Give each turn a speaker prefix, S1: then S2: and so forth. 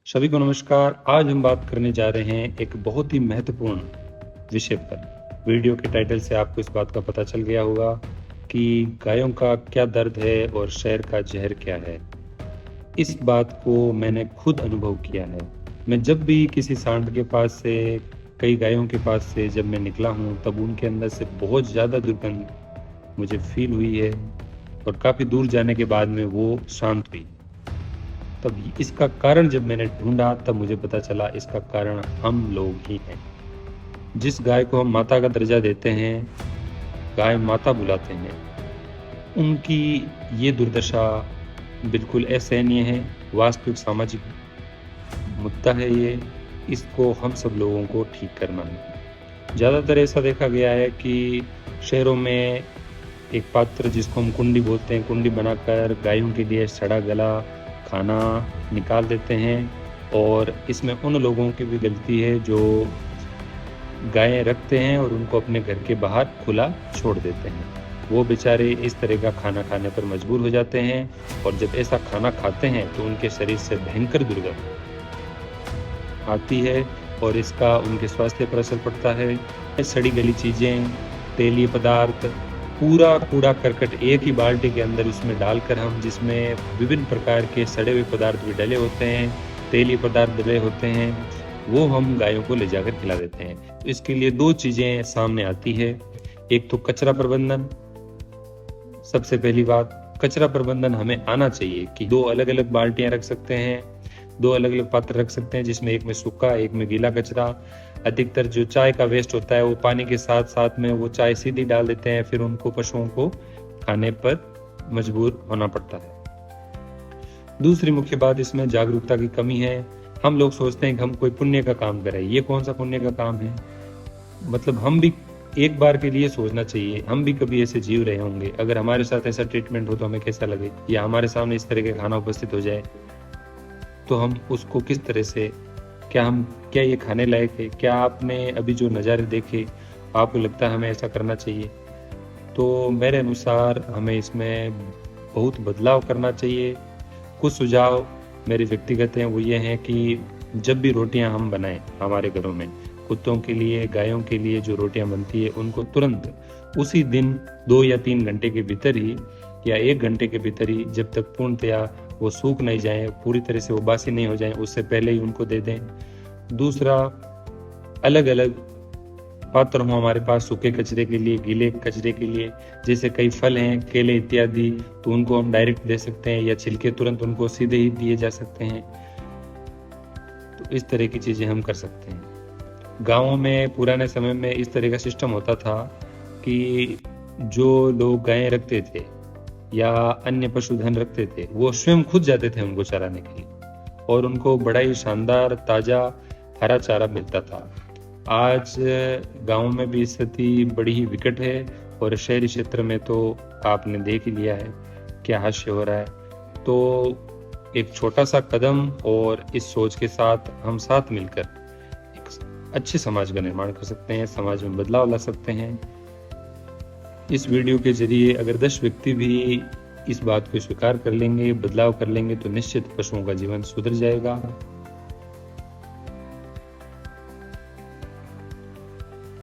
S1: सभी को नमस्कार। आज हम बात करने जा रहे हैं एक बहुत ही महत्वपूर्ण विषय पर। वीडियो के टाइटल से आपको इस बात का पता चल गया होगा कि गायों का क्या दर्द है और शहर का जहर क्या है। इस बात को मैंने खुद अनुभव किया है। मैं जब भी किसी सांड के पास से, कई गायों के पास से जब मैं निकला हूँ, तब उनके अंदर से बहुत ज़्यादा दुर्गंध मुझे फील हुई है और काफ़ी दूर जाने के बाद में वो शांत हुई। तब इसका कारण जब मैंने ढूंढा तब मुझे पता चला इसका कारण हम लोग ही हैं। जिस गाय को हम माता का दर्जा देते हैं, गाय माता बुलाते हैं, उनकी ये दुर्दशा बिल्कुल असहनीय है। वास्तविक सामाजिक मुद्दा है ये। इसको हम सब लोगों को ठीक करना है। ज़्यादातर ऐसा देखा गया है कि शहरों में एक पात्र जिसको हम कुंडी बोलते हैं, कुंडी बनाकर गायों के लिए सड़ा गला खाना निकाल देते हैं। और इसमें उन लोगों की भी गलती है जो गायें रखते हैं और उनको अपने घर के बाहर खुला छोड़ देते हैं। वो बेचारे इस तरह का खाना खाने पर मजबूर हो जाते हैं और जब ऐसा खाना खाते हैं तो उनके शरीर से भयंकर दुर्गंध आती है और इसका उनके स्वास्थ्य पर असर पड़ता है। सड़ी गली चीज़ें, तेलीय पदार्थ, पूरा कूड़ा करकट एक ही बाल्टी के अंदर उसमें डालकर हम, जिसमें विभिन्न प्रकार के सड़े हुए पदार्थ भी डले होते हैं, तेलीय पदार्थ डले होते हैं, वो हम गायों को ले जाकर खिला देते हैं। तो इसके लिए दो चीज़ें सामने आती है। एक तो कचरा प्रबंधन। सबसे पहली बात, कचरा प्रबंधन हमें आना चाहिए कि दो अलग अलग बाल्टियां रख सकते हैं, दो अलग अलग पात्र रख सकते हैं, जिसमें एक में सूखा एक में गीला कचरा। अधिकतर जो चाय का वेस्ट होता है वो पानी के साथ साथ में वो चाय सीधी डाल देते हैं, फिर उनको पशुओं को खाने पर मजबूर होना पड़ता है। दूसरी मुख्य बात इसमें जागरूकता की कमी है। हम लोग सोचते हैं कि हम कोई पुण्य का काम करें। ये कौन सा पुण्य का काम है? मतलब हम भी एक बार के लिए सोचना चाहिए, हम भी कभी ऐसे जीव रहे होंगे। अगर हमारे साथ ऐसा ट्रीटमेंट हो तो हमें कैसा लगे, या हमारे सामने इस तरह का खाना उपस्थित हो जाए तो हम उसको किस तरह से, क्या ये खाने लायक है? क्या आपने अभी जो नज़ारे देखे, आपको लगता है हमें ऐसा करना चाहिए? तो मेरे अनुसार हमें इसमें बहुत बदलाव करना चाहिए। कुछ सुझाव मेरे व्यक्तिगत हैं, वो ये हैं कि जब भी रोटियां हम बनाएं हमारे घरों में, कुत्तों के लिए, गायों के लिए जो रोटियां बनती है, उनको तुरंत उसी दिन 2 या 3 घंटे के भीतर ही या 1 घंटे के भीतर ही, जब तक पूर्णतया वो सूख नहीं जाए, पूरी तरह से वो बासी नहीं हो जाए, उससे पहले ही उनको दे दें। दूसरा, अलग अलग पात्र हो हमारे पास, सूखे कचरे के लिए, गीले कचरे के लिए। जैसे कई फल हैं, केले इत्यादि, तो उनको हम डायरेक्ट दे सकते हैं या छिलके तुरंत उनको सीधे ही दिए जा सकते हैं। तो इस तरह की चीजें हम कर सकते हैं। गाँवों में पुराने समय में इस तरह का सिस्टम होता था कि जो लोग गायें रखते थे या अन्य पशुधन रखते थे, वो स्वयं खुद जाते थे उनको चराने के लिए और उनको बड़ा ही शानदार ताजा हरा चारा मिलता था। आज गांव में भी स्थिति बड़ी ही विकट है और शहरी क्षेत्र में तो आपने देख ही लिया है क्या हास्य हो रहा है। तो एक छोटा सा कदम और इस सोच के साथ हम साथ मिलकर एक अच्छे समाज का निर्माण कर सकते हैं, समाज में बदलाव ला सकते हैं। इस वीडियो के जरिए अगर 10 व्यक्ति भी इस बात को स्वीकार कर लेंगे, बदलाव कर लेंगे, तो निश्चित पशुओं का जीवन सुधर जाएगा।